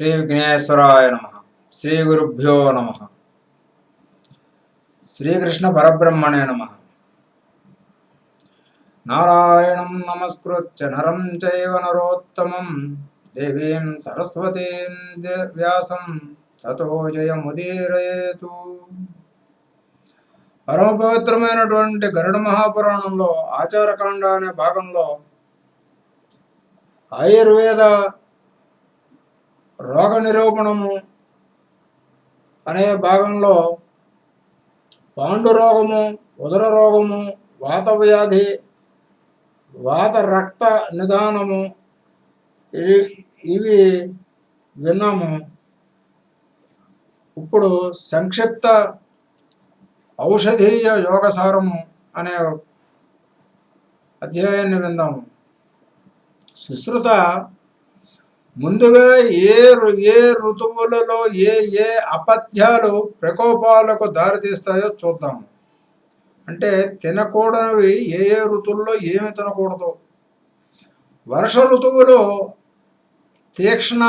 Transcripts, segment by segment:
శ్రీ విఘ్నేశ్వరాయ నమ. శ్రీ గురుభ్యో నమ. శ్రీకృష్ణ పరబ్రహ్మణే నమ. నారాయణం నమస్కృత్య నరం చైవ నరోత్తమం దేవీం సరస్వతీం వ్యాసం తతో జయముదీరయేతు. పరమ పవిత్రమైనటువంటి గరుడ మహాపురాణంలో ఆచారకాండ అనే భాగంలో ఆయుర్వేద రోగ నిరూపణము అనే భాగంలో పాండు రోగము, ఉదర రోగము, వాత వ్యాధి, వాత రక్త నిదానము ఇవి విన్నాము. ఇప్పుడు సంక్షిప్త ఔషధీయ యోగసారము అనే అధ్యాయాన్ని విందాము. సుశ్రుత ముందుగా ఏ ఋతువులలో ఏ అపథ్యాలు ప్రకోపాలకు దారితీస్తాయో చూద్దాము. అంటే తినకూడనివి ఏ ఋతువుల్లో ఏమి తినకూడదు. వర్ష ఋతువులో తీక్ష్ణ,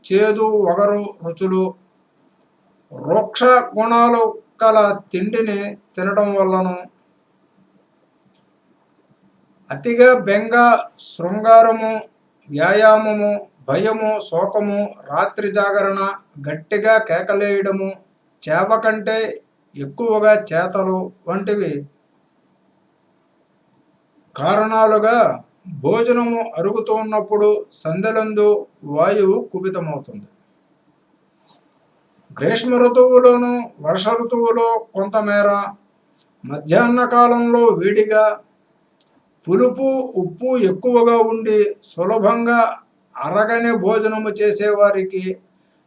చేదు, వగరు రుచులు, రోక్ష గుణాలు కల తిండిని తినడం వల్లను, అతిగా బెంగ, శృంగారము, వ్యాయామము, భయము, శోకము, రాత్రి జాగరణ, గట్టిగా కేకలేయడము, చేవ కంటే ఎక్కువగా చేతలు వంటివి కారణాలుగా భోజనము అరుగుతూ ఉన్నప్పుడు సందెలందు వాయువు కుపితమవుతుంది. గ్రీష్మ ఋతువులోను వర్ష ఋతువులో కొంతమేర, మధ్యాహ్న కాలంలో వేడిగా, పులుపు ఉప్పు ఎక్కువగా ఉండి సులభంగా అరగని భోజనము చేసేవారికి,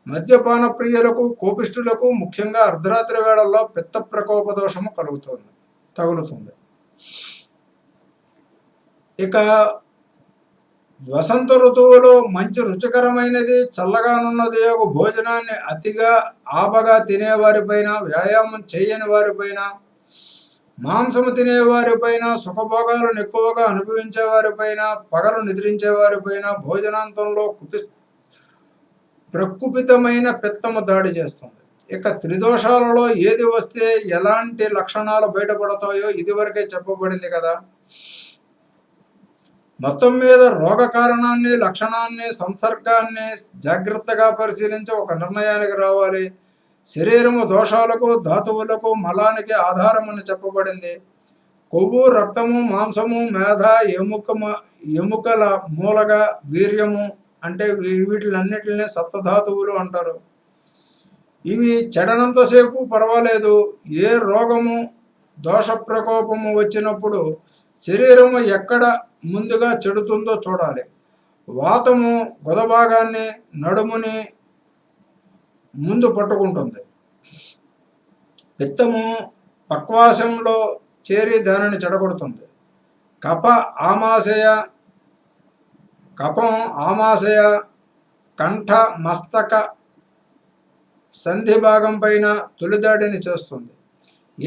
మద్యపాన ప్రియులకు, కోపిష్ఠులకు ముఖ్యంగా అర్ధరాత్రి వేళల్లో పిత్త ప్రకోప దోషము తగులుతుంది. ఇక వసంత ఋతువులో మంచి రుచికరమైనది, చల్లగానున్నది ఒక భోజనాన్ని అతిగా ఆబగా తినేవారిపైన, వ్యాయామం చేయని వారిపైన, మాంసము తినేవారిపైన, సుఖభోగాలను ఎక్కువగా అనుభవించే వారిపైన, పగలు నిద్రించే వారిపైన భోజనాంతంలో ప్రకుపితమైన పిత్తము దాడి చేస్తుంది. ఇక త్రిదోషాలలో ఏది వస్తే ఎలాంటి లక్షణాలు బయటపడతాయో ఇదివరకే చెప్పబడింది కదా. మొత్తం మీద రోగ కారణాన్ని, లక్షణాన్ని, సంసర్గాన్ని జాగ్రత్తగా పరిశీలించి ఒక నిర్ణయానికి రావాలి. శరీరము దోషాలకు, ధాతువులకు, మలానికి ఆధారమని చెప్పబడింది. కొవ్వు, రక్తము, మాంసము, మేధ, ఎముకల మూలగా వీర్యము అంటే వీటిలన్నిటిని సప్తధాతువులు అంటారు. ఇవి చెడనంతసేపు పర్వాలేదు. ఏ రోగము, దోష ప్రకోపము వచ్చినప్పుడు శరీరము ఎక్కడ ముందుగా చెడుతుందో చూడాలి. వాతము గొదభాగాన్ని, నడుముని ముందు పట్టుకుంటుంది. పిత్తము పక్వాశంలో చేరి దానిని చెడగొడుతుంది. కఫం ఆమాశయ, కంఠ, మస్తక సంధి భాగం పైన తొలిదాడిని చేస్తుంది.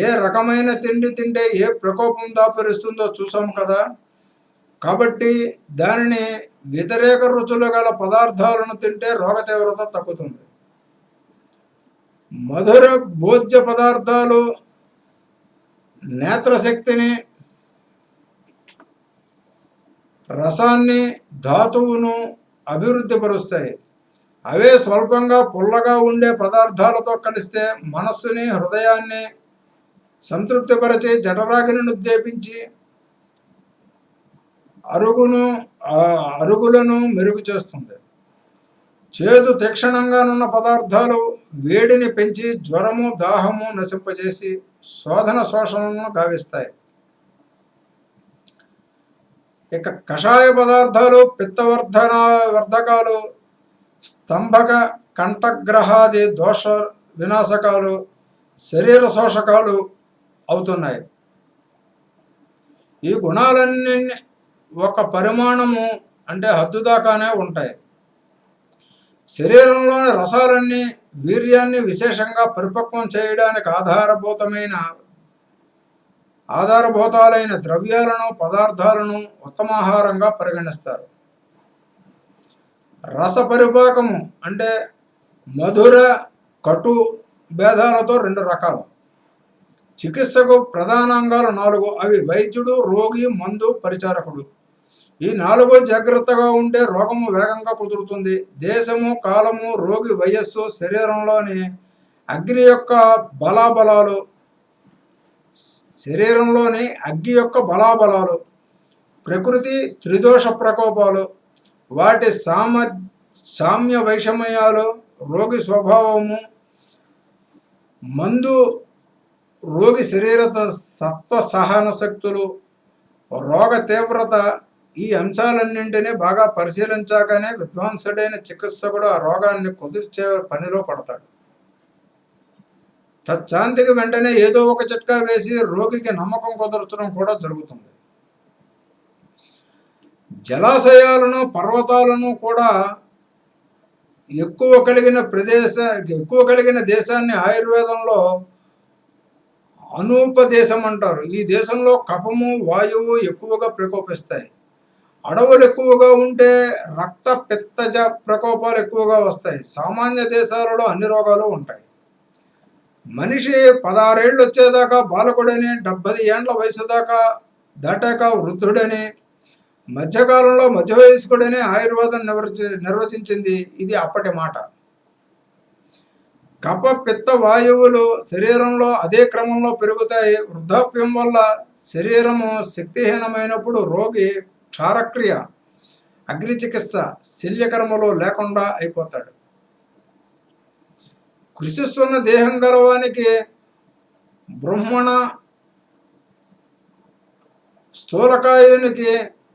ఏ రకమైన తిండి తింటే ఏ ప్రకోపం దాపురిస్తుందో చూసాం కదా. కాబట్టి దానిని వ్యతిరేక రుచులు గల పదార్థాలను తింటే రోగ తీవ్రత తగ్గుతుంది. మధుర భోజ్య పదార్థాలు నేత్రశక్తిని, రసాన్ని, ధాతువును అభివృద్ధి పరుస్తాయి. అవే స్వల్పంగా పుల్లగా ఉండే పదార్థాలతో కలిస్తే మనస్సుని, హృదయాన్ని సంతృప్తిపరిచి జఠరాగ్నిని ఉద్దేపించి అరుగులను మెరుగు చేస్తుంది. చేదు తీక్షణంగానున్న పదార్థాలు వేడిని పెంచి జ్వరము, దాహము నశింపజేసి శోధన శోషణను గావిస్తాయి. ఇక కషాయ పదార్థాలు వర్ధకాలు, స్తంభక, కంఠగ్రహాది దోష వినాశకాలు, శరీర శోషకాలు అవుతున్నాయి. ఈ గుణాలన్నీ ఒక పరిమాణము అంటే హద్దు దాకానే ఉంటాయి. శరీరంలోని రసాలన్నీ వీర్యాన్ని విశేషంగా పరిపక్వం చేయడానికి ఆధారభూతాలైన ద్రవ్యాలను, పదార్థాలను ఉత్తమాహారంగా పరిగణిస్తారు. రస పరిపాకము అంటే మధుర కటు భేదాలతో 2 రకాలు. చికిత్సకు ప్రధాన అంగాలు 4. అవి వైద్యుడు, రోగి, మందు, పరిచారకుడు. ఈ 4 జాగ్రత్తగా ఉంటే రోగము వేగంగా కుదురుతుంది. దేశము, కాలము, రోగి వయస్సు, శరీరంలోని అగ్ని యొక్క బలాబలాలు ప్రకృతి త్రిదోష ప్రకోపాలు, వాటి సామ్య వైషమ్యాలు, రోగి స్వభావము, మందు, రోగి శరీర సత్వ సహన శక్తులు, రోగ తీవ్రత, ఈ అంశాలన్నింటినీ బాగా పరిశీలించాకనే విద్వాంసుడైన చికిత్సకుడు ఆ రోగాన్ని కుదిర్చే పనిలో పడతాడు. తచ్చాంతికి వెంటనే ఏదో ఒక చిట్కా వేసి రోగికి నమ్మకం కుదర్చడం కూడా జరుగుతుంది. జలాశయాలను, పర్వతాలను కూడా ఎక్కువ కలిగిన దేశాన్ని ఆయుర్వేదంలో అనూపదేశం అంటారు. ఈ దేశంలో కఫము, వాయువు ఎక్కువగా ప్రకోపిస్తాయి. అడవులు ఎక్కువగా ఉంటే రక్త పిత్తజ ప్రకోపాలు ఎక్కువగా వస్తాయి. సామాన్య దేశాలలో అన్ని రోగాలు ఉంటాయి. మనిషి 16 ఏళ్ళు వచ్చేదాకా బాలకుడని, 70 ఏండ్ల వయసు దాటాక వృద్ధుడని, మధ్యకాలంలో మధ్య వయస్కుడని ఆయుర్వేదం నిర్వచించింది. ఇది అప్పటి మాట. కఫ, పిత్త, వాయువులు శరీరంలో అదే క్రమంలో పెరుగుతాయి. వృద్ధాప్యం వల్ల శరీరము శక్తిహీనమైనప్పుడు రోగి క్షారక్రియ, అగ్ని చికిత్స, శల్యకర్మలు లేకుండా అయిపోతాడు. కృషిస్తున్న దేహం గలవానికి బ్రహ్మణ, స్థూలకాయునికి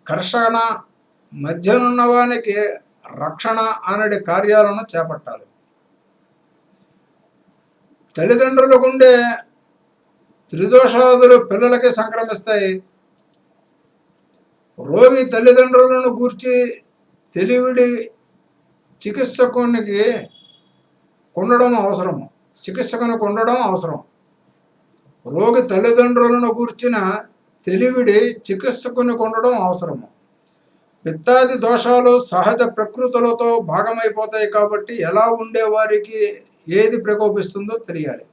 కర్షణ, మధ్యనున్నవానికి రక్షణ అనడి కార్యాలను చేపట్టాలి. తల్లిదండ్రులకుండే త్రిదోషాదులు పిల్లలకి సంక్రమిస్తాయి. రోగి తల్లిదండ్రులను గూర్చి తెలివిడి చికిత్సకునికి ఉండడం అవసరం. రోగి తల్లిదండ్రులను గూర్చిన తెలివిడి చికిత్సకునికి ఉండడం అవసరము. పిత్తాది దోషాలు సహజ ప్రకృతులతో భాగమైపోతాయి కాబట్టి ఎలా ఉండేవారికి ఏది ప్రకోపిస్తుందో తెలియాలి.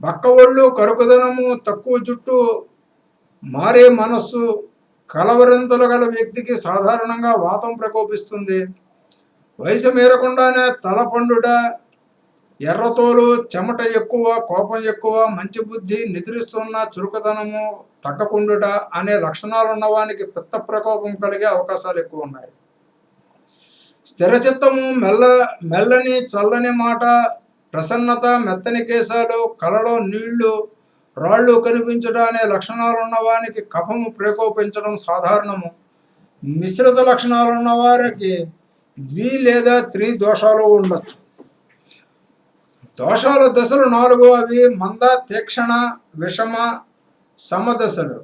బక్కఒళ్ళు, కరుకుదనము, తక్కువ జుట్టు, మారే మనస్సు, కలవరింతలు గల వ్యక్తికి సాధారణంగా వాతం ప్రకోపిస్తుంది. వయసు మీరకుండానే తల పండుట, ఎర్రతోలు, చెమట ఎక్కువ, కోపం ఎక్కువ, మంచి బుద్ధి, నిద్రిస్తున్న చురుకుదనము తగ్గకుండుట అనే లక్షణాలు ఉన్నవానికి పిత్త ప్రకోపం కలిగే అవకాశాలు ఎక్కువ ఉన్నాయి. స్థిరచిత్తము, మెల్లని చల్లని మాట, ప్రసన్నత, మెత్తని కేశాలు, కలలో నీళ్లు, రాళ్ళు కనిపించడం అనే లక్షణాలు ఉన్నవానికి కఫము ప్రకోపించడం సాధారణము. మిశ్రిత లక్షణాలు ఉన్నవారికి 2 లేదా 3 దోషాలు ఉండొచ్చు. దోషాల దశలు 4. అవి మంద, తీక్షణ, విషమ, సమదశలు.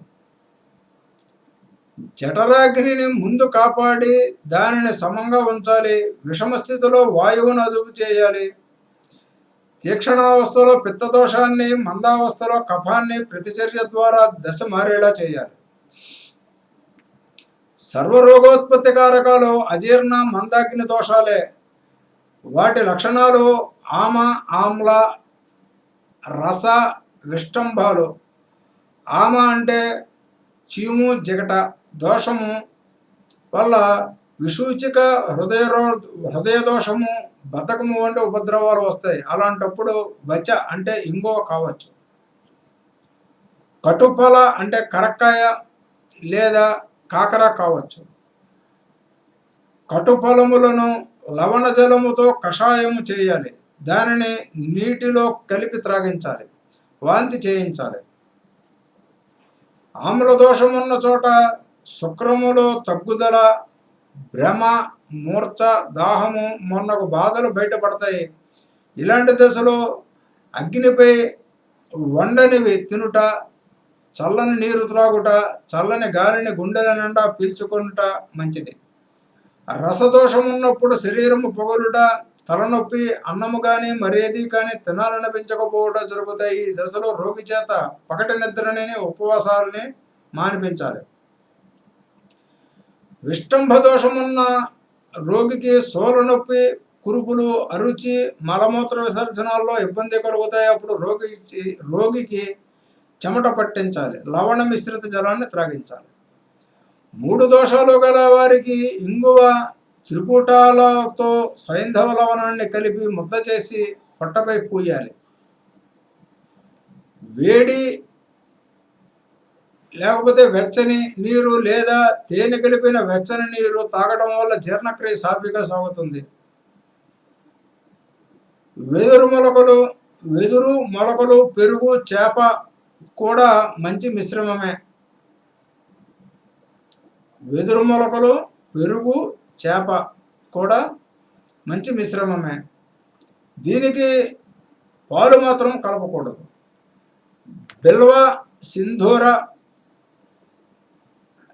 జఠరాగ్నిని ముందు కాపాడి దానిని సమంగా ఉంచాలి. విషమ స్థితిలో వాయువును అదుపు చేయాలి. తీక్షణావస్థలో పిత్తదోషాన్ని, మందావస్థలో కఫాన్ని ప్రతిచర్య ద్వారా దశ మారేలా చేయాలి. సర్వరోగోత్పత్తి కారకాలు అజీర్ణ, మందాగ్ని దోషాలే. వాటి లక్షణాలు ఆమ, ఆమ్ల, రస, విష్టంభాలు. ఆమ అంటే చీము, జిగట దోషము వల్ల విసూచిక, హృదయ దోషము, బతకము వంటి ఉపద్రవాలు వస్తాయి. అలాంటప్పుడు వచ అంటే ఇంగువ కావచ్చు. కటుఫల అంటే కరక్కాయ లేదా కాకర కావచ్చు. కటుఫలములను లవణ జలముతో కషాయము చేయాలి. దానిని నీటిలో కలిపి త్రాగించాలి. వాంతి చేయించాలి. ఆమ్ల దోషమున్న చోట శుక్రములో తగ్గుదల, భ్రమ, మూర్ఛ, దాహము మొన్నగు బాధలు బయటపడతాయి. ఇలాంటి దశలో అగ్నిపై వండనివి తినుట, చల్లని నీరు త్రాగుట, చల్లని గాలిని గుండెల నిండా పీల్చుకొనుట మంచిది. రసదోషం ఉన్నప్పుడు శరీరము పొగలుట, తలనొప్పి, అన్నము కానీ మరేది కానీ తినాలనిపించకపోవడం జరుగుతాయి. ఈ దశలో రోగి చేత పగటి నిద్రని, ఉపవాసాలని మానిపించాలి. విష్టంభ దోషమున్న రోగికి సోల నొప్పి, కురుపులు, అరుచి, మలమూత్ర విసర్జనాల్లో ఇబ్బంది కలుగుతాయి. అప్పుడు రోగికి చెమట పట్టించాలి, లవణ మిశ్రిత జలాన్ని త్రాగించాలి. 3 దోషాలు గల వారికి ఇంగువ, త్రికూటాలతో సైంధవ లవణాన్ని కలిపి ముద్ద చేసి పొట్టపై పూయాలి. వేడి లేకపోతే వెచ్చని నీరు లేదా తేనె కలిపిన వెచ్చని నీరు తాగడం వల్ల జీర్ణక్రియ సాఫీగా సాగుతుంది. వెదురు మొలకలు, పెరుగు, చేప కూడా మంచి మిశ్రమమే. వెదురు మొలకలు, పెరుగు, చేప కూడా మంచి మిశ్రమమే. దీనికి పాలు మాత్రం కలపకూడదు. బిల్వ,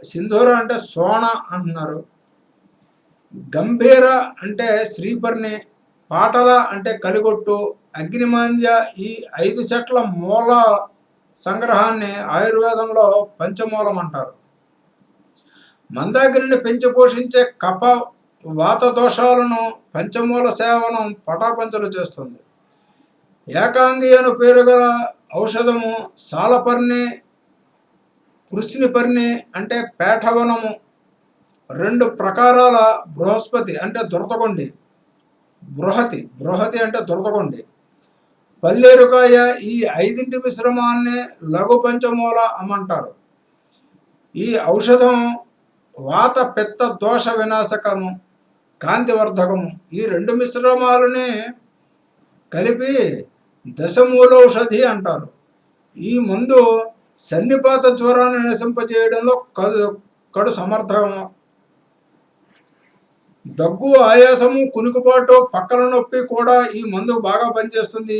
సింధూర అంటే సోన అంటున్నారు. గంభీర అంటే శ్రీపర్ణి, పాటల అంటే కలిగొట్టు, అగ్నిమాంద్య ఈ 5 చెట్ల మూల సంగ్రహాన్ని ఆయుర్వేదంలో పంచమూలం అంటారు. మందాగ్నిని పెంచి పోషించే కఫ, వాత దోషాలను పంచమూల సేవనం పటాపంచలు చేస్తుంది. ఏకాంగి అను పేరు గల ఔషధము సాలపర్ణి, పృశ్నిపర్ణి అంటే పేఠవనము, 2 ప్రకారాల బృహస్పతి అంటే దురదగొండి, బృహతి అంటే దురదగొండి, పల్లేరుకాయ ఈ 5 మిశ్రమాన్ని లఘు పంచమూల అమ్మంటారు. ఈ ఔషధం వాత పిత్త దోష వినాశకము, కాంతివర్ధకము. ఈ 2 మిశ్రమాలని కలిపి దశమూలౌషధి అంటారు. ఈ మందు సన్నిపాత జ్వరాన్ని నశింపజేయడంలో కడు సమర్థము. దగ్గు, ఆయాసము, కునుకుపాటు, పక్కల నొప్పి కూడా ఈ మందు బాగా పనిచేస్తుంది.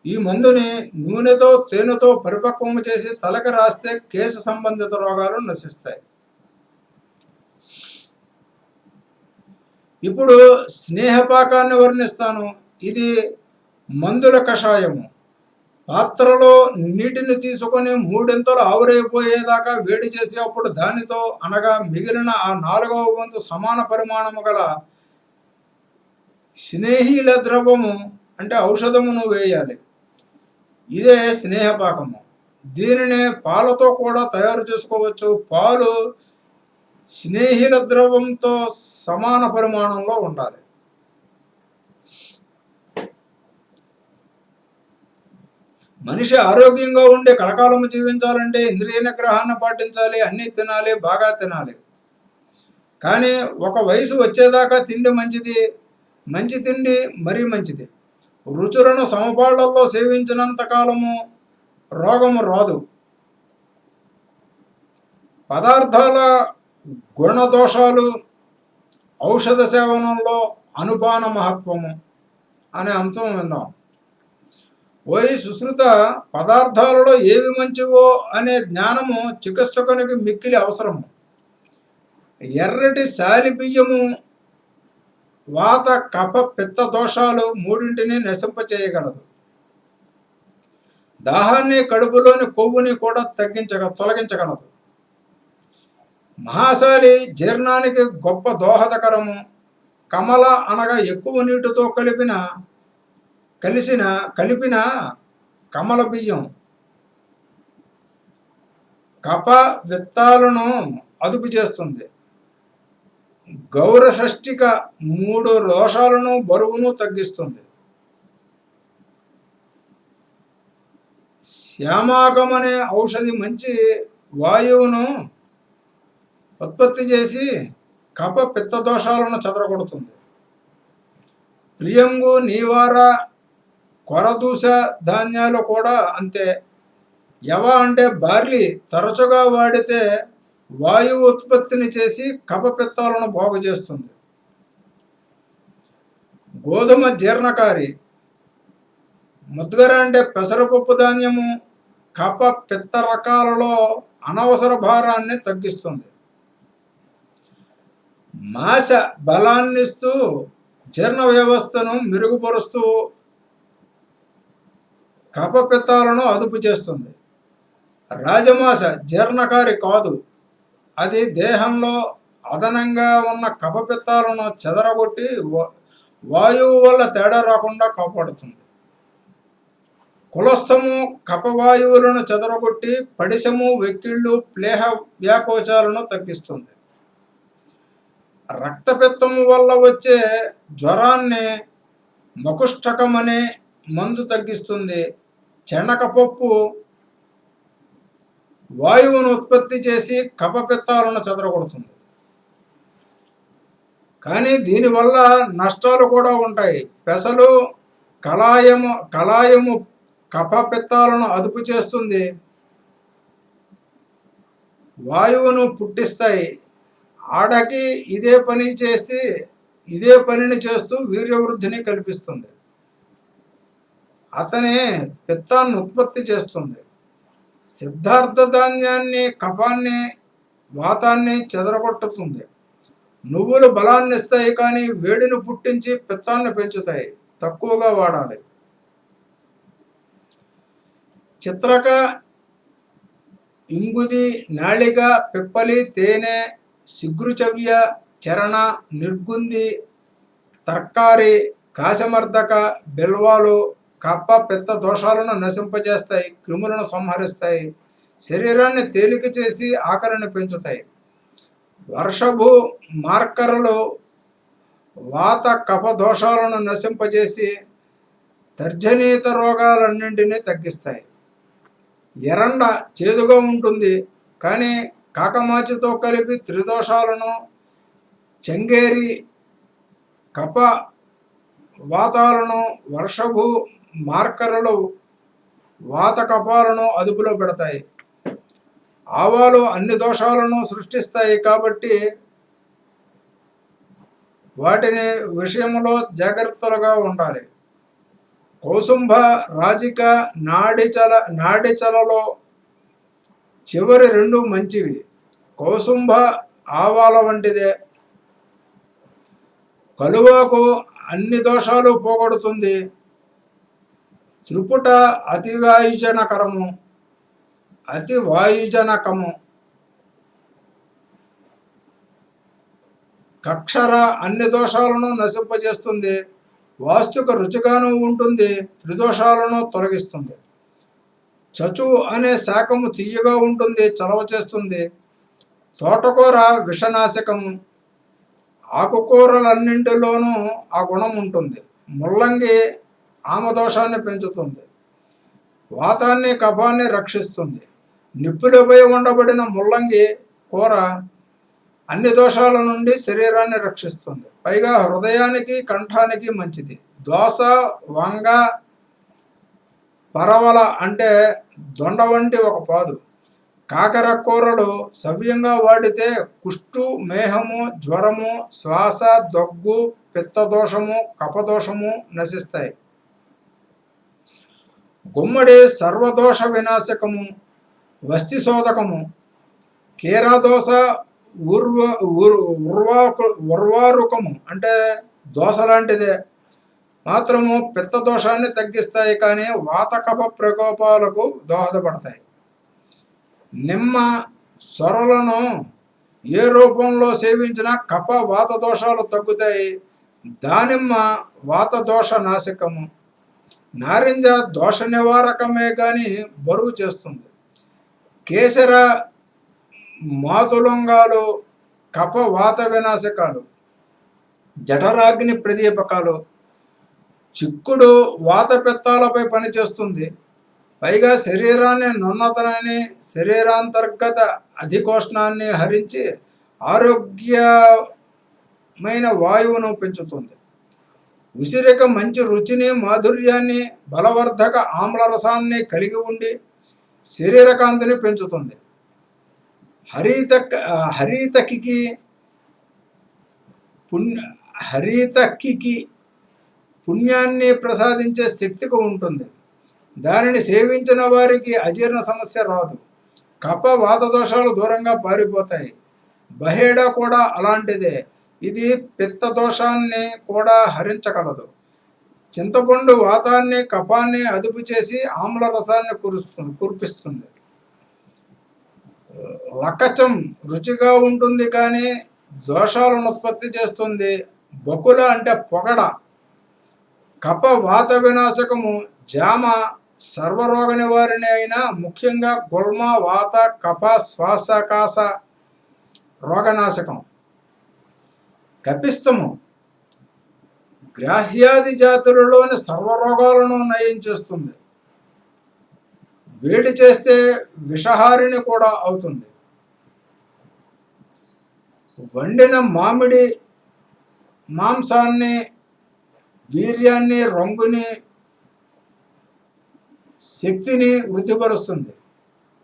ఈ మందుని నూనెతో, తేనెతో పరిపక్వము చేసి తలకి రాస్తే కేశ సంబంధిత రోగాలు నశిస్తాయి. ఇప్పుడు స్నేహపాకాన్ని వర్ణిస్తాను. ఇది మందుల కషాయము. పాత్రలో నీటిని తీసుకొని 3 ఆవిరైపోయేదాకా వేడి చేసి అప్పుడు దానితో అనగా మిగిలిన ఆ 4వ వంతు సమాన పరిమాణము గల స్నేహిల ద్రవము అంటే ఔషధమును వేయాలి. ఇదే స్నేహపాకము. దీనిని పాలతో కూడా తయారు చేసుకోవచ్చు. పాలు స్నేహిల ద్రవంతో సమాన పరిమాణంలో ఉండాలి. మనిషి ఆరోగ్యంగా ఉండి కలకాలము జీవించాలంటే ఇంద్రియ నిగ్రహాన్ని పాటించాలి, అన్నీ తినాలి, బాగా తినాలి. కానీ ఒక వయసు వచ్చేదాకా తిండి మంచిది, మంచి తిండి మరీ మంచిది. రుచులను సమపాళ్లలో సేవించినంత కాలము రోగము రాదు. పదార్థాల గుణదోషాలు, ఔషధ సేవనంలో అనుపాన మహత్వము అనే అంశం విందాం. ఓయి సుశ్రుత, పదార్థాలలో ఏవి మంచివో అనే జ్ఞానము చికిత్సకునికి మిక్కిలి అవసరము. ఎర్రటి శాలి బియ్యము వాత, కఫ, పిత్త దోషాలు 3 నశింపచేయగలదు. దాహాన్ని, కడుపులోని కొవ్వుని కూడా తొలగించగలదు. మహాశాలి జీర్ణానికి గొప్ప దోహదకరము. కమల అనగా ఎక్కువ నీటితో కలిపిన కమల బియ్యం కఫ, విత్తాలను అదుపు చేస్తుంది. గౌరషష్ఠిక 3 దోషాలను, బరువును తగ్గిస్తుంది. శ్యామాకమనే ఔషధి మంచి వాయువును ఉత్పత్తి చేసి కఫ, పిత్త దోషాలను చెదరగొడుతుంది. ప్రియంగు, నీవార, కొరదూస ధాన్యాలు కూడా అంతే. యవ అంటే బార్లీ తరచుగా వాడితే వాయువు ఉత్పత్తిని చేసి కఫపిత్తాలను బాగు చేస్తుంది. గోధుమ జీర్ణకారి. ముద్గర అంటే పెసరపప్పు ధాన్యము కఫ, పిత్త రకాలలో అనవసర భారాన్ని తగ్గిస్తుంది. మాస బలాన్నిస్తూ జీర్ణ వ్యవస్థను మెరుగుపరుస్తూ కఫపిత్తాలను అదుపు చేస్తుంది. రాజమాస జీర్ణకారి కాదు, అది దేహంలో అదనంగా ఉన్న కఫపిత్తాలను చెదరగొట్టి వాయువు వల్ల తేడా రాకుండా కాపాడుతుంది. కులస్థము కఫవాయువులను చెదరగొట్టి పడిశము, వెక్కిళ్ళు, ప్లేహ వ్యాకోచాలను తగ్గిస్తుంది. రక్తపిత్తము వల్ల వచ్చే జ్వరాన్ని మకుష్టకం అనే మందు తగ్గిస్తుంది. చెనకపప్పు వాయువును ఉత్పత్తి చేసి కఫపిత్తాలను చెదరగొడుతుంది. కానీ దీనివల్ల నష్టాలు కూడా ఉంటాయి. పెసలు కలాయము కఫపిత్తాలను అదుపు చేస్తుంది, వాయువును పుట్టిస్తాయి. ఆడకి ఇదే పనిని చేస్తూ వీర్యవృద్ధిని కల్పిస్తుంది. అతనే పిత్తాన్ని ఉత్పత్తి చేస్తుంది. సిద్ధార్థ ధాన్యాన్ని కఫాన్ని, వాతాన్ని చెదరగొట్టుతుంది. నువ్వులు బలాన్ని ఇస్తాయి, కానీ వేడిని పుట్టించి పిత్తాన్ని పెంచుతాయి. తక్కువగా వాడాలి. చిత్రక, ఇంగుది, నాళిక, పిప్పలి, తేనె, శీఘ్రచవ్య, చరణ, నిర్గుంది, తర్కారి, కాశమర్దక, బిల్వాలు కప్ప పిత్త దోషాలను నశింపజేస్తాయి, క్రిములను సంహరిస్తాయి, శరీరాన్ని తేలిక చేసి ఆకలిని పెంచుతాయి. వర్షభు మార్కరలు వాత కఫ దోషాలను నశింపజేసి తర్జనీత రోగాలన్నింటినీ తగ్గిస్తాయి. ఎరండ చేదుగా ఉంటుంది, కానీ కాకమాచితో కలిపి త్రిదోషాలను, చెంగేరి కఫ వాతాలను, వర్షభు మార్కరలు వాత కఫాలను అదుపులో పెడతాయి. ఆవాలు అన్ని దోషాలను సృష్టిస్తాయి, కాబట్టి వాటిని విషయంలో జాగ్రత్తలుగా ఉండాలి. కౌసుంభ, రాజిక, నాడిచలలో చివరి రెండు మంచివి. కౌసుంభ ఆవాల వంటిదే. కలువాకు అన్ని దోషాలు పోగొడుతుంది. త్రిపుట అతివాయుజనకము. కక్షర అన్ని దోషాలను నశింపజేస్తుంది. వాస్తుక రుచిగాను ఉంటుంది, త్రిదోషాలను తొలగిస్తుంది. చచు అనే శాకము తీయగా ఉంటుంది, చలవ చేస్తుంది. తోటకూర విషనాశకము. ఆకుకూరలన్నింటిలోనూ ఆ గుణం ఉంటుంది. ముల్లంగి ఆమదోషాన్ని పెంచుతుంది, వాతాన్ని కఫాన్ని రక్షిస్తుంది. నిప్పులపై ఉండబడిన ముల్లంగి కూర అన్ని దోషాల నుండి శరీరాన్ని రక్షిస్తుంది. పైగా హృదయానికి, కంఠానికి మంచిది. దోస, వంగ, పరవల అంటే దొండ వంటి ఒక పాదు. కాకర కూరలు సవ్యంగా వాడితే కుష్టు, మేహము, జ్వరము, శ్వాస, దగ్గు, పిత్తదోషము, కఫదోషము నశిస్తాయి. గుమ్మడి సర్వదోష వినాశకము, వస్తిశోధకము. కీరాదోస ఉర్వారుకము అంటే దోశ లాంటిదే, మాత్రము పిత్తదోషాన్ని తగ్గిస్తాయి, కానీ వాత కఫ ప్రకోపాలకు దోహదపడతాయి. నిమ్మ సొరలను ఏ రూపంలో సేవించినా కఫ వాత దోషాలు తగ్గుతాయి. దానిమ్మ వాత దోష నాశకము. నారింజ దోష నివారకమే కానీ బరువు చేస్తుంది. కేసర, మాతులంగాలు కఫ వాత వినాశకాలు. జఠరాగ్ని ప్రదీపకాలు. చిక్కుడు వాత పిత్తాలపై పనిచేస్తుంది. పైగా శరీరాన్ని నున్నతనాన్ని, శరీరాంతర్గత అధికోష్ణాన్ని హరించి ఆరోగ్యమైన వాయువును పెంచుతుంది. ఉసిరిక మంచి రుచిని, మాధుర్యాన్ని, బలవర్ధక ఆమ్లరసాన్ని కలిగి ఉండి శరీరకాంతిని పెంచుతుంది. హరితకికి పుణ్యాన్ని ప్రసాదించే శక్తికి ఉంటుంది. దానిని సేవించిన వారికి అజీర్ణ సమస్య రాదు. కఫ వాత దోషాలు దూరంగా పారిపోతాయి. బహేడ కూడా అలాంటిదే. ఇది పిత్త దోషాన్ని కూడా హరించగలదు. చింతపండు వాతాన్ని, కఫాన్ని అదుపు చేసి ఆమ్ల రసాన్ని కురిపిస్తుంది. లకచం రుచిగా ఉంటుంది, కానీ దోషాలను ఉత్పత్తి చేస్తుంది. బకుల అంటే పొగడ. కప వాత వినాశకము. జామ సర్వరోగ నివారణ అయిన ముఖ్యంగా గుల్మ వాత కప శ్వాసకాశ రోగనాశకం. కపిస్తము గ్రాహ్యాది జాతులలోని సర్వరోగాలను నయం చేస్తుంది. వేడి చేస్తే విషహారిణి కూడా అవుతుంది. వండిన మామిడి మాంసాన్ని, వీర్యాన్ని, రంగుని, శక్తిని వృద్ధిపరుస్తుంది.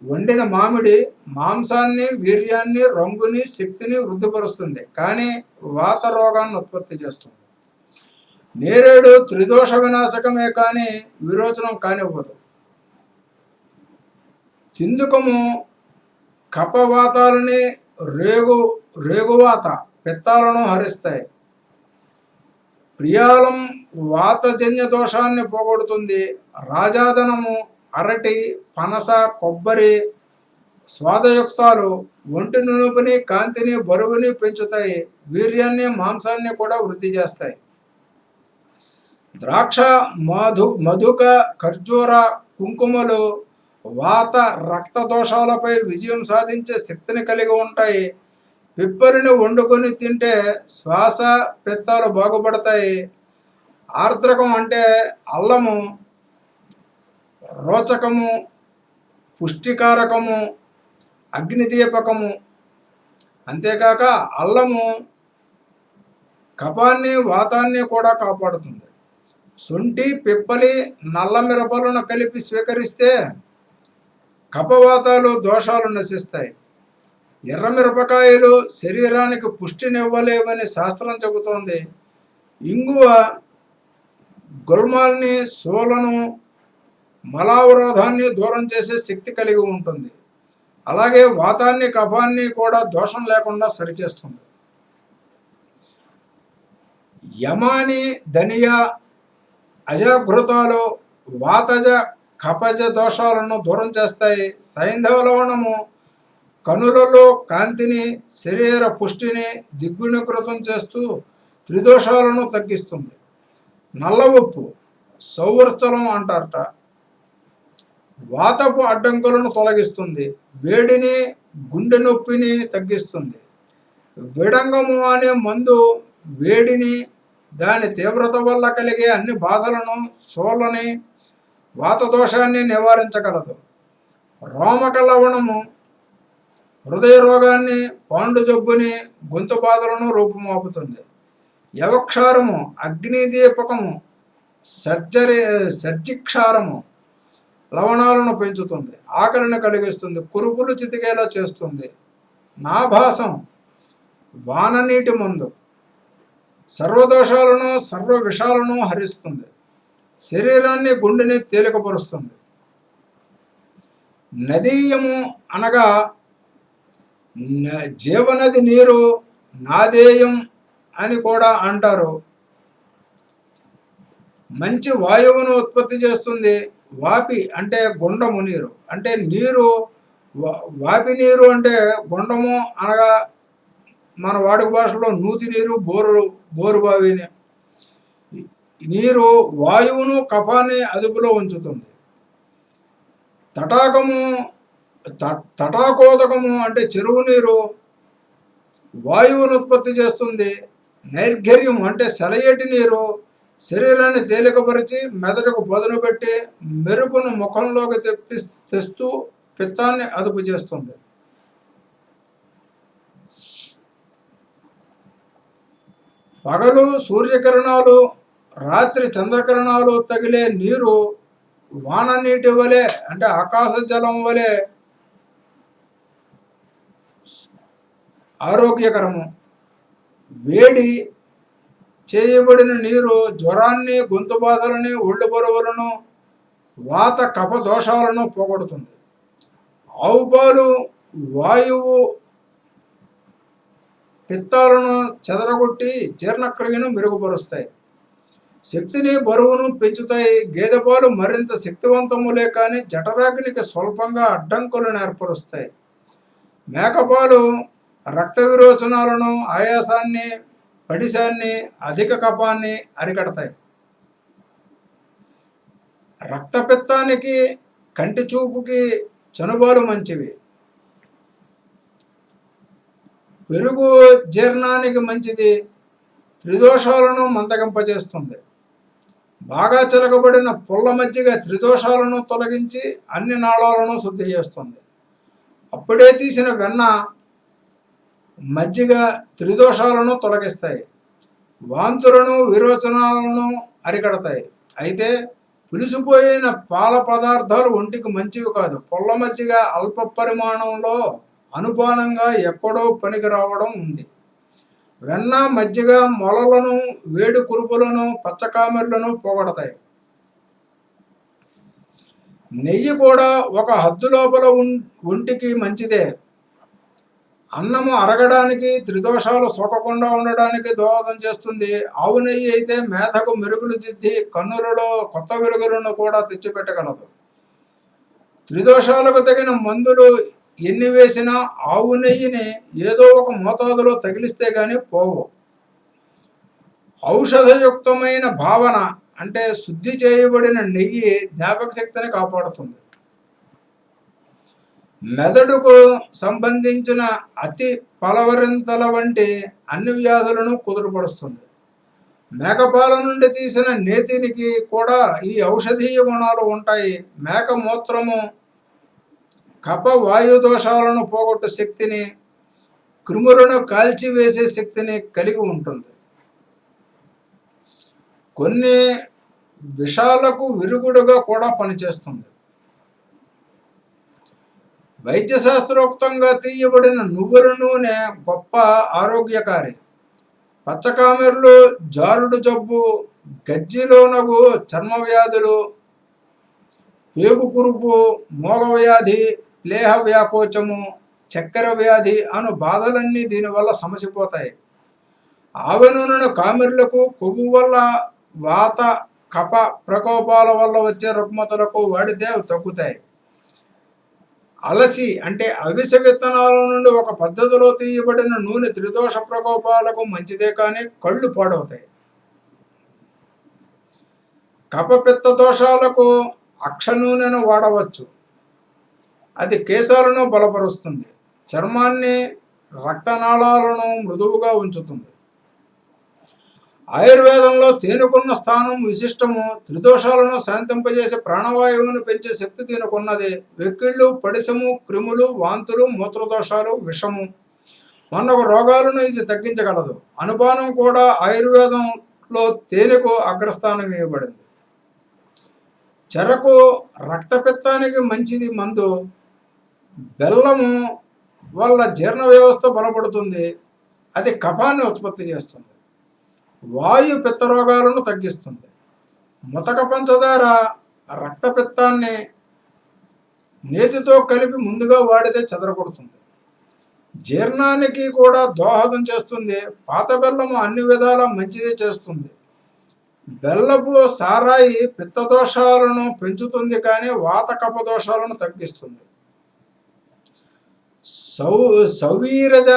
వండిన మామిడి మాంసాన్ని, వీర్యాన్ని, రంగుని, శక్తిని వృద్ధిపరుస్తుంది, కానీ వాత రోగాన్ని ఉత్పత్తి చేస్తుంది. నేరేడు త్రిదోష వినాశకమే కానీ విరోచనం కానివ్వదు. తిందుకము కపవాతాలని, రేగువాత పిత్తాలను హరిస్తాయి. ప్రియాలం వాతజన్య దోషాన్ని పోగొడుతుంది. రాజాదనము అరటి, పనస, కొబ్బరి స్వాదయుక్తాలు ఒంటి నునుపుని, కాంతిని, బరువుని పెంచుతాయి. వీర్యాన్ని, మాంసాన్ని కూడా వృద్ధి చేస్తాయి. ద్రాక్ష, మధుక, ఖర్జూర, కుంకుమలు వాత రక్త దోషాలపై విజయం సాధించే శక్తిని కలిగి ఉంటాయి. పిప్పలిని వండుకొని తింటే శ్వాస, పిత్తాలు బాగుపడతాయి. ఆర్ద్రకం అంటే అల్లము రోచకము, పుష్టికారకము, అగ్నిదీపకము. అంతేకాక అల్లము కపాన్ని, వాతాన్ని కూడా కాపాడుతుంది. శొంఠి, పిప్పలి, నల్ల మిరపలను కలిపి స్వీకరిస్తే కపవాతాలు దోషాలు నశిస్తాయి. ఎర్రమిరపకాయలు శరీరానికి పుష్టినివ్వలేవని శాస్త్రం చెబుతోంది. ఇంగువ గుల్మాల్ని, సోలను, మలావరోధాన్ని దూరం చేసే శక్తి కలిగి ఉంటుంది. అలాగే వాతాన్ని, కఫాన్ని కూడా దోషం లేకుండా సరిచేస్తుంది. యమాని, ధనియా, అజాఘృతాలు వాతజ, కపజ దోషాలను దూరం చేస్తాయి. సైంధవ లవణము కనులలో కాంతిని, శరీర పుష్టిని దిగ్గుణీకృతం చేస్తూ త్రిదోషాలను తగ్గిస్తుంది. నల్ల ఉప్పు సౌవర్చలం అంటారట. వాతపు అడ్డంకులను తొలగిస్తుంది. వేడిని, గుండె నొప్పిని తగ్గిస్తుంది. విడంగము అనే మందు వేడిని, దాని తీవ్రత వల్ల కలిగే అన్ని బాధలను, సోలని, వాతదోషాన్ని నివారించగలదు. రోమక లవణము హృదయ రోగాన్ని, పాండు జబ్బుని, గొంతు బాధలను రూపుమాపుతుంది. యవక్షారము అగ్నిదీపకము, సర్జిక్షారము లవణాలను పెంచుతుంది, ఆకలిని కలిగిస్తుంది, కురుపులు చితికేలా చేస్తుంది. నాభాసం వాననీటి మందు సర్వదోషాలను, సర్వ విషాలను హరిస్తుంది. శరీరాన్ని, గుండెని తేలికపరుస్తుంది. నదీయము అనగా జీవనది నీరు, నాదేయం అని కూడా అంటారు. మంచి వాయువును ఉత్పత్తి చేస్తుంది. వాపి అంటే గుండము నీరు, అంటే నీరు. వాపి నీరు అంటే గుండము అనగా మన వాడుక భాషలో నూతి నీరు, బోరుబావిని. నీరు వాయువును, కఫాన్ని అదుపులో ఉంచుతుంది. తటాకోదకము అంటే చెరువు నీరు వాయువును ఉత్పత్తి చేస్తుంది. నైర్ఘర్యం అంటే సెలయేటి నీరు శరీరాన్ని తేలికపరిచి మెదడుకు పదును పెట్టి మెరుపును ముఖంలోకి తెస్తూ పిత్తాన్ని అదుపు చేస్తుంది. పగలు సూర్యకిరణాలు, రాత్రి చంద్రకిరణాలు తగిలే నీరు వాన నీటి వలె అంటే ఆకాశ జలం వలె ఆరోగ్యకరము. వేడి చేయబడిన నీరు జ్వరాన్ని, గొంతు బాధలని, ఒళ్ళు బరువులను, వాత కఫ దోషాలను పోగొడుతుంది. ఆవు పాలు వాయువు పిత్తాలను చెదరగొట్టి జీర్ణక్రియను మెరుగుపరుస్తాయి. శక్తిని, బరువును పెంచుతాయి. గేదె పాలు మరింత శక్తివంతములే కానీ జఠరాగ్నికి స్వల్పంగా అడ్డంకులను ఏర్పరుస్తాయి. మేకపాలు రక్త విరోచనాలను, ఆయాసాన్ని, పడిశాన్ని, అధిక కఫాన్ని అరికడతాయి. రక్తపిత్తానికి, కంటి చూపుకి చనుబాలు మంచివి. పెరుగు జీర్ణానికి మంచిది. త్రిదోషాలను మందగింపజేస్తుంది. బాగా చిలకబడిన పుల్ల మజ్జిగ త్రిదోషాలను తొలగించి అన్ని నాళాలను శుద్ధి చేస్తుంది. అప్పుడే తీసిన వెన్న, మజ్జిగ త్రిదోషాలను తొలగిస్తాయి. వాంతులను, విరోచనాలను అరికడతాయి. అయితే పులిసిపోయిన పాల పదార్థాలు ఒంటికి మంచివి కాదు. పుల్ల మజ్జిగ అల్ప పరిమాణంలో అనుపానంగా ఎక్కడో పనికి రావడం ఉంది. వెన్న, మజ్జిగ మొలలను, వేడి కురుపులను, పచ్చకామెర్లను పోగొడతాయి. నెయ్యి కూడా ఒక హద్దు లోపల ఒంటికి మంచిదే. అన్నము అరగడానికి, త్రిదోషాలు సోకకుండా ఉండడానికి దోహదం చేస్తుంది. ఆవు నెయ్యి అయితే మేధకు మెరుగులు దిద్ది కన్నులలో కొత్త వెలుగులను కూడా తెచ్చిపెట్టగలదు. త్రిదోషాలకు తగిన మందులు ఎన్ని వేసినా ఆవు నెయ్యిని ఏదో ఒక మోతాదులో తగిలిస్తే గాని పోవు. ఔషధయుక్తమైన భావన అంటే శుద్ధి చేయబడిన నెయ్యి జ్ఞాపక శక్తిని కాపాడుతుంది. మెదడుకు సంబంధించిన అతి పలవరింతల వంటి అన్ని వ్యాధులను కుదురుపరుస్తుంది. మేకపాల నుండి తీసిన నేతినికి కూడా ఈ ఔషధీయ గుణాలు ఉంటాయి. మేక మూత్రము కఫ వాయు దోషాలను పోగొట్టు శక్తిని, క్రిములను కాల్చివేసే శక్తిని కలిగి ఉంటుంది. కొన్ని విషాలకు విరుగుడుగా కూడా పనిచేస్తుంది. వైద్యశాస్త్రోక్తంగా తీయబడిన నువ్వుల నూనె గొప్ప ఆరోగ్యకారి. పచ్చకామెర్లు, జారుడు జబ్బు, గజ్జిలోనగు చర్మ వ్యాధులు, పేగు కురుపు, మూలవ్యాధి, ప్లేహ వ్యాకోచము, చక్కెర వ్యాధి అను బాధలన్నీ దీనివల్ల సమసిపోతాయి. ఆవ నూనెను కామెర్లకు, కొవ్వు వల్ల వాత కఫ ప్రకోపాల వల్ల వచ్చే రుగ్మతలకు వాడితే అవి తగ్గుతాయి. అలసి అంటే అవిసె విత్తనాల నుండి ఒక పద్ధతిలో తీయబడిన నూనె త్రిదోష ప్రకోపాలకు మంచిదే, కానీ కళ్ళు పాడవుతాయి. కఫపిత్త దోషాలకు అక్ష నూనెను వాడవచ్చు. అది కేశాలను బలపరుస్తుంది, చర్మాన్ని, రక్తనాళాలను మృదువుగా ఉంచుతుంది. ఆయుర్వేదంలో తేనెకున్న స్థానం విశిష్టము. త్రిదోషాలను శాంతింపజేసే ప్రాణవాయువును పెంచే శక్తి దీనికున్నది. వెక్కిళ్ళు, పడిశము, క్రిములు, వాంతులు, మూత్రదోషాలు, విషము మొన్నొక రోగాలను ఇది తగ్గించగలదు. అనుపానం కూడా ఆయుర్వేదంలో తేనెకు అగ్రస్థానం ఇవ్వబడింది. చెరకు రక్తపిత్తానికి మంచిది మందు. బెల్లము వల్ల జీర్ణ వ్యవస్థ బలపడుతుంది. అది కఫాన్ని ఉత్పత్తి చేస్తుంది. వాయు పిత్త రోగాలను తగ్గిస్తుంది. ముతక పంచదార రక్తపిత్తాన్ని నేతితో కలిపి ముందుగా వాడితే చెదరగొడుతుంది. జీర్ణానికి కూడా దోహదం చేస్తుంది. పాత బెల్లము అన్ని విధాలా మంచిదే చేస్తుంది. బెల్లపు సారాయి పిత్తదోషాలను పెంచుతుంది, కానీ వాత కఫ దోషాలను తగ్గిస్తుంది. సౌవీరజ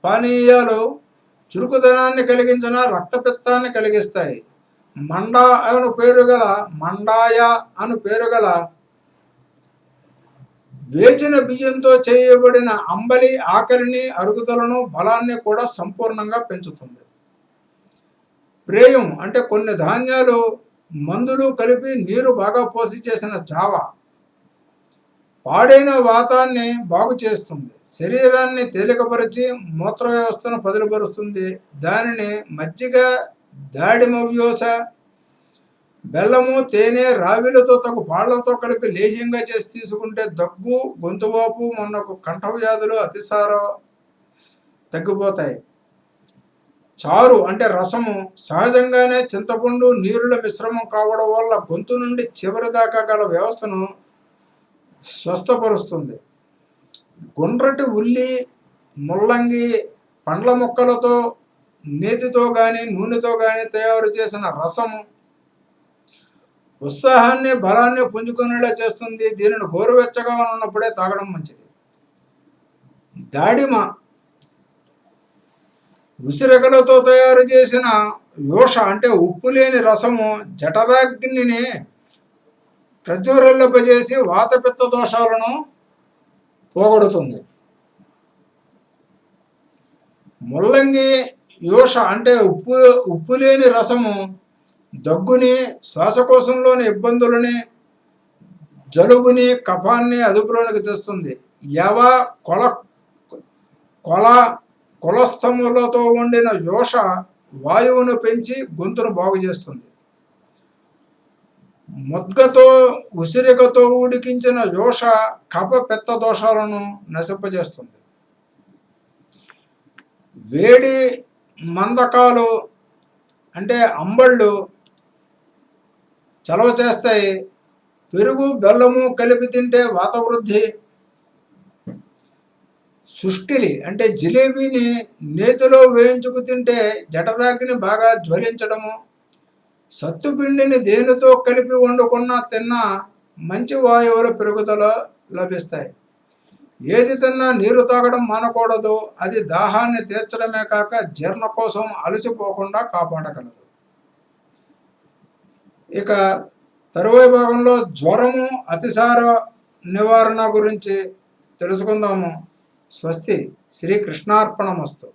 పానీయాలు చురుకుదనాన్ని కలిగించిన రక్తపిత్తాన్ని కలిగిస్తాయి. మండాయ అను పేరుగల వేచిన బియ్యంతో చేయబడిన అంబలి ఆకలిని, అరుగుదలను, బలాన్ని కూడా సంపూర్ణంగా పెంచుతుంది. ప్రేయం అంటే కొన్ని ధాన్యాలు, మందులు కలిపి నీరు బాగా పోసి చేసిన జావ పాడైన వాతాన్ని బాగు చేస్తుంది. శరీరాన్ని తేలికపరిచి మూత్ర వ్యవస్థను పదిలిపరుస్తుంది. దానిని మజ్జిగ, దాడిమవ్యోస, బెల్లము, తేనె, రావిలతో తగు పాళ్లతో కలిపి లేహ్యంగా చేసి తీసుకుంటే దగ్గు, గొంతువాపు, మొన్నకు కంఠ వ్యాధులు అతిసార తగ్గిపోతాయి. చారు అంటే రసము సహజంగానే చింతపండు, నీరుల మిశ్రమం కావడం వల్ల గొంతు నుండి చివరి దాకా గల వ్యవస్థను స్వస్థపరుస్తుంది. గుండ్రటి ఉల్లి, ముల్లంగి పండ్ల ముక్కలతో, నేతితో కానీ నూనెతో కానీ తయారు చేసిన రసము ఉత్సాహాన్ని, బలాన్ని పుంజుకునేలా చేస్తుంది. దీనిని గోరువెచ్చగా ఉన్నప్పుడే తాగడం మంచిది. దాడిమ ఉసిరికలతో తయారు చేసిన యోష అంటే ఉప్పు లేని రసము జఠరాగ్నిని ప్రజ్వరిల్లపజేసి వాతపిత్త దోషాలను పోగొడుతుంది. ముల్లంగి యోష అంటే ఉప్పు లేని రసము దగ్గుని, శ్వాసకోశంలోని ఇబ్బందులని, జలుబుని, కఫాన్ని అదుపులోనికి తెస్తుంది. యవ కొలస్థములతో వండిన యోష వాయువును పెంచి గొంతును బాగు చేస్తుంది. ముద్గతో, ఉసిరికతో ఉడికించిన యోష కఫ పిత్త దోషాలను నశింపజేస్తుంది. వేడి మందకాలు అంటే అంబళ్ళు చలవ చేస్తాయి. పెరుగు బెల్లము కలిపి తింటే వాతవృద్ధి. సుష్కిలి అంటే జిలేబీని నేతిలో వేయించుకు తింటే జఠరాగ్ని బాగా జ్వలించడము. సత్తుపిండిని దేనితో కలిపి వండుకున్నా తిన్నా మంచి వాయువుల పెరుగుదల లభిస్తాయి. ఏది తిన్నా నీరు తాగడం మానకూడదు. అది దాహాన్ని తీర్చడమే కాక జీర్ణకోశం అలసిపోకుండా కాపాడగలదు. ఇక తరువాయి భాగంలో జ్వరము, అతిసార నివారణ గురించి తెలుసుకుందాము. స్వస్తి. శ్రీకృష్ణార్పణమస్తు.